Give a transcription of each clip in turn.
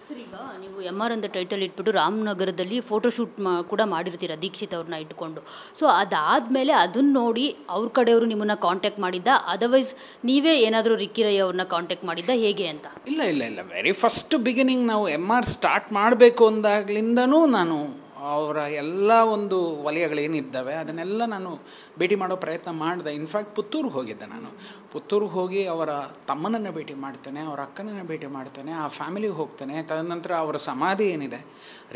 Sir, ಈಗ ನೀವು MR ಅಂತ ಟೈಟಲ್ ಇಟ್ಬಿಟ್ಟು ರಾಮನಗರದಲ್ಲಿ ಫೋಟೋಶೂಟ್ ಕೂಡ ಮಾಡಿರ್ತೀರ ದೀಕ್ಷಿತ್ ಅವ್ರನ್ನ ಇಟ್ಕೊಂಡು. ಸೊ ಅದಾದಮೇಲೆ ಅದನ್ನು ನೋಡಿ ಅವ್ರ ಕಡೆಯವರು ನಿಮ್ಮನ್ನು ಕಾಂಟ್ಯಾಕ್ಟ್ ಮಾಡಿದ್ದ, ಅದರ್ವೈಸ್ ನೀವೇ ಏನಾದರೂ ರಿಕ್ಕಿ ರೈ ಅವ್ರನ್ನ ಕಾಂಟ್ಯಾಕ್ಟ್ ಮಾಡಿದ್ದ, ಹೇಗೆ ಅಂತ? ಇಲ್ಲ ವೆರಿ ಫಸ್ಟ್ ಬಿಗಿನಿಂಗ್ ನಾವು MR ಸ್ಟಾರ್ಟ್ ಮಾಡಬೇಕು ಅಂದಾಗ್ಲಿಂದನೂ ನಾನು ಅವರ ಎಲ್ಲ ಒಂದು ವಲಯಗಳೇನಿದ್ದಾವೆ ಅದನ್ನೆಲ್ಲ ನಾನು ಭೇಟಿ ಮಾಡೋ ಪ್ರಯತ್ನ ಮಾಡಿದೆ. ಇನ್ಫ್ಯಾಕ್ಟ್ ಪುತ್ತೂರಿಗೆ ಹೋಗಿದ್ದೆ. ನಾನು ಪುತ್ತೂರಿಗೆ ಹೋಗಿ ಅವರ ತಮ್ಮನನ್ನು ಭೇಟಿ ಮಾಡ್ತೇನೆ, ಅವರ ಅಕ್ಕನನ್ನು ಭೇಟಿ ಮಾಡ್ತೇನೆ, ಆ ಫ್ಯಾಮಿಲಿಗೆ ಹೋಗ್ತೇನೆ. ತದನಂತರ ಅವರ ಸಮಾಧಿ ಏನಿದೆ,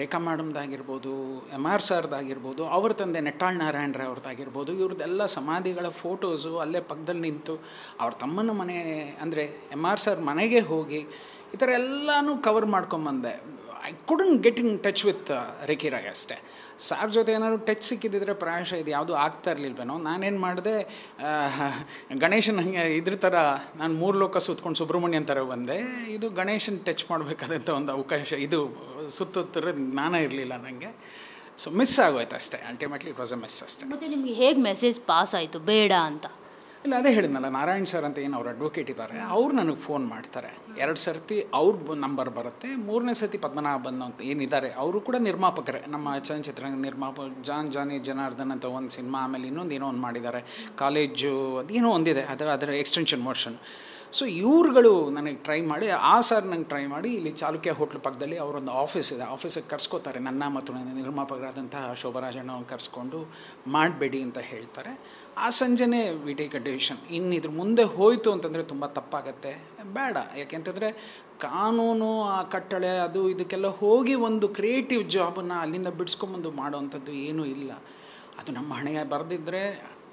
ರೇಖಾ ಮೇಡಮ್ದಾಗಿರ್ಬೋದು, MR ಸರ್ದಾಗಿರ್ಬೋದು, ಅವ್ರ ತಂದೆ ನೆಟ್ಟಾಳ್ ನಾರಾಯಣರ ಅವ್ರದ್ದಾಗಿರ್ಬೋದು, ಇವ್ರದ್ದೆಲ್ಲ ಸಮಾಧಿಗಳ ಫೋಟೋಸು ಅಲ್ಲೇ ಪಕ್ಕದಲ್ಲಿ ನಿಂತು ಅವ್ರ ತಮ್ಮನ ಮನೆ ಅಂದರೆ MR ಸರ್ ಮನೆಗೆ ಹೋಗಿ ಈ ಥರ ಎಲ್ಲನೂ ಕವರ್ ಮಾಡ್ಕೊಂಬಂದೆ. I couldn't get in touch with Ricky Rai ಅಷ್ಟೇ. ಸಾರ್ ಜೊತೆ ಏನಾದ್ರು ಟಚ್ ಸಿಕ್ಕಿದ್ದಿದ್ರೆ ಪ್ರಾಯಶಃ ಇದು ಯಾವುದೂ ಆಗ್ತಾ ಇರಲಿಲ್ವೇನೋ. ನಾನೇನು ಮಾಡಿದೆ, ಗಣೇಶನ ಹಂಗೆ ಇದ್ರ ಥರ ನಾನು 3 ಲೋಕ ಸುತ್ಕೊಂಡು ಸುಬ್ರಹ್ಮಣ್ಯನ್ ಥರ ಬಂದೆ. ಇದು ಗಣೇಶನ ಟಚ್ ಮಾಡಬೇಕಾದಂಥ ಒಂದು ಅವಕಾಶ ಇದು ಸುತ್ತುತ್ತಿರೋ ಜ್ಞಾನ ಇರಲಿಲ್ಲ ನನಗೆ. ಸೊ ಮಿಸ್ ಆಗೋಯ್ತು ಅಷ್ಟೇ. Ultimately it was A miss ಅಷ್ಟೇ. ಮತ್ತು ನಿಮಗೆ ಹೇಗೆ ಮೆಸೇಜ್ ಪಾಸ್ ಆಯಿತು ಬೇಡ ಅಂತ? ಇಲ್ಲ, ಅದೇ ಹೇಳಿದ್ನಲ್ಲ, ನಾರಾಯಣ್ ಸರ್ ಅಂತ ಏನು ಅವ್ರು ಅಡ್ವೊಕೇಟ್ ಇದ್ದಾರೆ, ಅವ್ರು ನನಗೆ ಫೋನ್ ಮಾಡ್ತಾರೆ. 2 ಸರ್ತಿ ಅವ್ರ ನಂಬರ್ ಬರುತ್ತೆ. 3ನೇ ಸತಿ ಪದ್ಮನಾಭನ್ ಅಂತ ಏನಿದ್ದಾರೆ ಅವರು ಕೂಡ ನಿರ್ಮಾಪಕರೇ, ನಮ್ಮ ಚಲನಚಿತ್ರ ನಿರ್ಮಾಪಕ. ಜಾನಿ ಜನಾರ್ದನ್ ಅಂತ ಒಂದು ಸಿನಿಮಾ, ಆಮೇಲೆ ಇನ್ನೊಂದು ಏನೋ ಒಂದು ಮಾಡಿದ್ದಾರೆ, ಕಾಲೇಜು ಅದೇನೋ ಒಂದಿದೆ, ಅದರ ಎಕ್ಸ್ಟೆನ್ಷನ್ ವರ್ಷನ್. ಸೊ ಇವ್ರುಗಳು ನನಗೆ ಟ್ರೈ ಮಾಡಿ, ಆ ಸರ್ ನಂಗೆ ಟ್ರೈ ಮಾಡಿ ಇಲ್ಲಿ ಚಾಲುಕ್ಯ ಹೋಟ್ಲ್ ಪಕ್ಕದಲ್ಲಿ ಅವರೊಂದು ಆಫೀಸ್ ಇದೆ, ಆಫೀಸಿಗೆ ಕರ್ಸ್ಕೋತಾರೆ. ನನ್ನ ಮತ್ತು ನನ್ನ ನಿರ್ಮಾಪಕರಾದಂತಹ ಶೋಭರಾಜಣ್ಣ ಕರ್ಸ್ಕೊಂಡು ಮಾಡಬೇಡಿ ಅಂತ ಹೇಳ್ತಾರೆ. ಆ ಸಂಜೆನೇ ವಿ ಟೇಕ್ ಅ ಡಿಸಿಷನ್. ಇನ್ನು ಇದ್ರ ಮುಂದೆ ಹೋಯಿತು ಅಂತಂದರೆ ತುಂಬ ತಪ್ಪಾಗತ್ತೆ, ಬೇಡ. ಯಾಕೆಂತಂದರೆ ಕಾನೂನು, ಆ ಕಟ್ಟಳೆ, ಅದು ಇದಕ್ಕೆಲ್ಲ ಹೋಗಿ ಒಂದು ಕ್ರಿಯೇಟಿವ್ ಜಾಬನ್ನು ಅಲ್ಲಿಂದ ಬಿಡಿಸ್ಕೊಂಬಂದು ಮಾಡೋವಂಥದ್ದು ಏನೂ ಇಲ್ಲ. ಅದು ನಮ್ಮ ಹಣೆಗೆ ಬರೆದಿದ್ದರೆ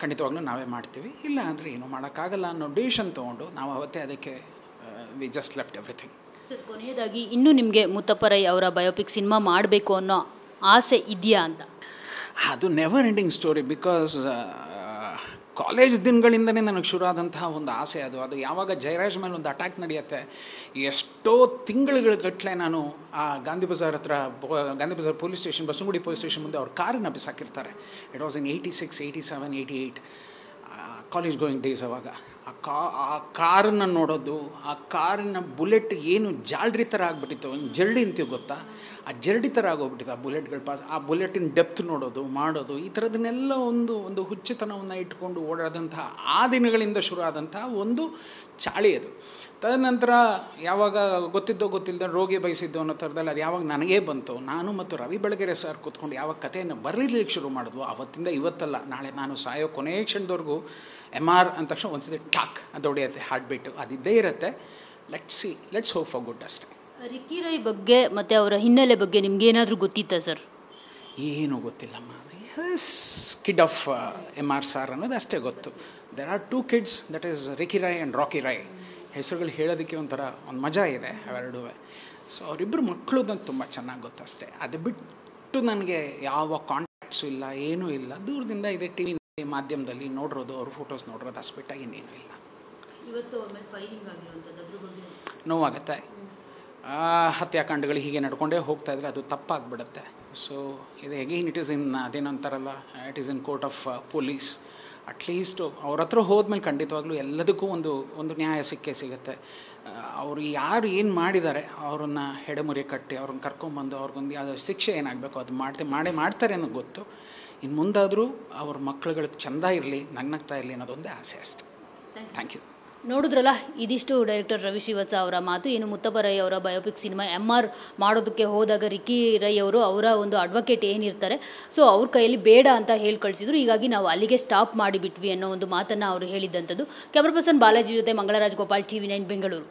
ಖಂಡಿತವಾಗ್ಲೂ ನಾವೇ ಮಾಡ್ತೀವಿ, ಇಲ್ಲ ಅಂದರೆ ಏನೂ ಮಾಡೋಕ್ಕಾಗಲ್ಲ ಅನ್ನೋ ಡಿಸಿಷನ್ ತೊಗೊಂಡು ನಾವು ಅವತ್ತೇ ಅದಕ್ಕೆ we just left everything. Sir, ಕೊನೆಯದಾಗಿ ಇನ್ನೂ ನಿಮಗೆ ಮುತ್ತಪ್ಪ ರೈ ಅವರ ಬಯೋಪಿಕ್ ಸಿನಿಮಾ ಮಾಡಬೇಕು ಅನ್ನೋ ಆಸೆ ಇದೆಯಾ ಅಂತ? ಅದು never ending story. Because college ದಿನಗಳಿಂದನೇ ನನಗೆ ಶುರು ಆದಂತಹ ಒಂದು ಆಸೆ ಅದು. ಯಾವಾಗ ಜಯರಾಜ್ ಮೇಲೆ ಒಂದು ಅಟ್ಯಾಕ್ ನಡೆಯುತ್ತೆ, ಎಷ್ಟೋ ತಿಂಗಳುಗಳ ಗಟ್ಟಲೆ ನಾನು ಆ ಗಾಂಧಿ ಬಜಾರ್ ಹತ್ರ, Gandhi Bazaar police station, Basavanagudi police station ಮುಂದೆ ಅವ್ರ ಕಾರನ್ನು ಬಿಸಾಕಿರ್ತಾರೆ. It was in 86, 87, 88 college going days. ಅವಾಗ ಆ ಕಾರನ್ನು ನೋಡೋದು, ಆ ಕಾರಿನ ಬುಲೆಟ್ ಏನು ಜಾಲ್ರಿ ಥರ ಆಗಿಬಿಟ್ಟಿತ್ತು, ಒಂದು ಜರಡಿ ಅಂತೀವಿ ಗೊತ್ತಾ, ಆ ಜರಡಿ ಥರ ಆಗೋಗ್ಬಿಟ್ಟಿತ್ತು ಆ ಬುಲೆಟ್ಗಳು ಪಾಸ್. ಆ ಬುಲೆಟಿನ ಡೆಪ್ತ್ ನೋಡೋದು, ಮಾಡೋದು, ಈ ಥರದನ್ನೆಲ್ಲ ಒಂದು ಹುಚ್ಚುತನವನ್ನು ಇಟ್ಕೊಂಡು ಓಡಾದಂತಹ ಆ ದಿನಗಳಿಂದ ಶುರು ಆದಂತಹ ಒಂದು ಚಾಳಿ ಅದು. ತದನಂತರ ಯಾವಾಗ ಗೊತ್ತಿಲ್ಲದೆ ರೋಗಿ ಬಯಸಿದ್ದು ಅನ್ನೋ ಥರದಲ್ಲಿ ಅದು ಯಾವಾಗ ನನಗೇ ಬಂತು, ನಾನು ಮತ್ತು ರವಿ ಬೆಳಗೆರೆ ಸರ್ ಕೂತ್ಕೊಂಡು ಯಾವಾಗ ಕಥೆಯನ್ನು ಬರೀಲಿಕ್ಕೆ ಶುರು ಮಾಡಿದ್ವು, ಅವತ್ತಿಂದ ಇವತ್ತಲ್ಲ ನಾಳೆ ನಾನು ಸಾಯೋ ಕೊನೆಯ ಕ್ಷಣದವರೆಗೂ MR ಅಂದ ತಕ್ಷಣ ಒಂದ್ಸತಿ ಟಾಕ್ ಅಂತ ಹೊಡೆಯುತ್ತೆ, ಹಾರ್ಟ್ ಬೀಟು ಅದಿದ್ದೇ ಇರುತ್ತೆ. ಲೆಟ್ಸ್ ಹೋಪ್ ಫಾರ್ ಗುಡ್ ಅಷ್ಟೇ. ರಿಕ್ಕಿ ರೈ ಬಗ್ಗೆ ಮತ್ತು ಅವರ ಹಿನ್ನೆಲೆ ಬಗ್ಗೆ ನಿಮ್ಗೇನಾದರೂ ಗೊತ್ತಿತ್ತಾ ಸರ್? ಏನೂ ಗೊತ್ತಿಲ್ಲಮ್ಮ. ಕಿಡ್ ಆಫ್ MR ಸಾರ್ ಅನ್ನೋದು ಅಷ್ಟೇ ಗೊತ್ತು. There are 2 kids, that is Ricky Rai and Rocky Rai. ಹೆಸರುಗಳು ಹೇಳೋದಕ್ಕೆ ಒಂಥರ ಒಂದು ಮಜಾ ಇದೆ ಅವೆರಡೂ. ಸೊ ಅವರಿಬ್ಬರು ಮಕ್ಕಳು ನನಗೆ ತುಂಬ ಚೆನ್ನಾಗಿ ಗೊತ್ತು ಅಷ್ಟೇ. ಅದು ಬಿಟ್ಟು ನನಗೆ ಯಾವ ಕಾಂಟ್ಯಾಕ್ಟ್ಸು ಇಲ್ಲ, ಏನೂ ಇಲ್ಲ. ದೂರದಿಂದ ಇದೆ ಟಿ ವಿ ಮಾಧ್ಯಮದಲ್ಲಿ ನೋಡಿರೋದು, ಅವ್ರ ಫೋಟೋಸ್ ನೋಡಿರೋದು, ಅಷ್ಟು ಬಿಟ್ಟಾಗಿ ಇನ್ನೇನು ಇಲ್ಲ. ನೋವಾಗುತ್ತೆ. ಹತ್ಯಾಕಾಂಡಗಳು ಹೀಗೆ ನಡ್ಕೊಂಡೇ ಹೋಗ್ತಾ ಇದ್ರೆ ಅದು ತಪ್ಪಾಗ್ಬಿಡುತ್ತೆ. ಸೊ ಇದು ಅಗೇನ್ ಇಟ್ ಈಸ್ ಇನ್, ಅದೇನಂತಾರಲ್ಲ, it is in court of police. At least ಅವ್ರ ಹತ್ರ ಹೋದ್ಮೇಲೆ ಖಂಡಿತವಾಗ್ಲೂ ಎಲ್ಲದಕ್ಕೂ ಒಂದು ನ್ಯಾಯ ಸಿಗುತ್ತೆ. ಅವರು ಯಾರು ಏನು ಮಾಡಿದ್ದಾರೆ ಅವ್ರನ್ನ ಹೆಡೆಮುರಿ ಕಟ್ಟಿ ಅವ್ರನ್ನ ಕರ್ಕೊಂಬಂದು ಅವ್ರಿಗೊಂದು ಯಾವುದೋ ಶಿಕ್ಷೆ ಏನಾಗಬೇಕು ಅದು ಮಾಡ್ತಾರೆ ಅನ್ನೋದು ಗೊತ್ತು. ಇನ್ನು ಮುಂದಾದರೂ ಅವ್ರ ಮಕ್ಕಳುಗಳು ಚೆಂದ ಇರಲಿ, ನಗ್ನಗ್ತಾ ಇರಲಿ ಅನ್ನೋದೊಂದೇ ಆಸೆ ಅಷ್ಟೆ. Thank you. ನೋಡಿದ್ರಲ್ಲ, ಇದಿಷ್ಟು ಡೈರೆಕ್ಟರ್ ರವಿ ಶ್ರೀವತ್ಸ ಅವರ ಮಾತು. ಏನು ಮುತ್ತಪ್ಪ ರೈ ಅವರ ಬಯೋಪಿಕ್ ಸಿನಿಮಾ MR ಮಾಡೋದಕ್ಕೆ ಹೋದಾಗ ರಿಕ್ಕಿ ರೈ ಅವರು ಅವರ ಒಂದು ಅಡ್ವೊಕೇಟ್ ಏನಿರ್ತಾರೆ, ಸೊ ಅವ್ರ ಕೈಯಲ್ಲಿ ಬೇಡ ಅಂತ ಹೇಳಿ ಕಳಿಸಿದ್ರು. ಹೀಗಾಗಿ ನಾವು ಅಲ್ಲಿಗೆ ಸ್ಟಾಪ್ ಮಾಡಿಬಿಟ್ವಿ ಅನ್ನೋ ಒಂದು ಮಾತನ್ನು ಅವರು ಹೇಳಿದ್ದಂಥದ್ದು. ಕ್ಯಾಮ್ರಾ ಪರ್ಸನ್ ಬಾಲಾಜಿ ಜೊತೆ ಮಂಗಳರಾಜ್ ಗೋಪಾಲ್, TV9 ಬೆಂಗಳೂರು.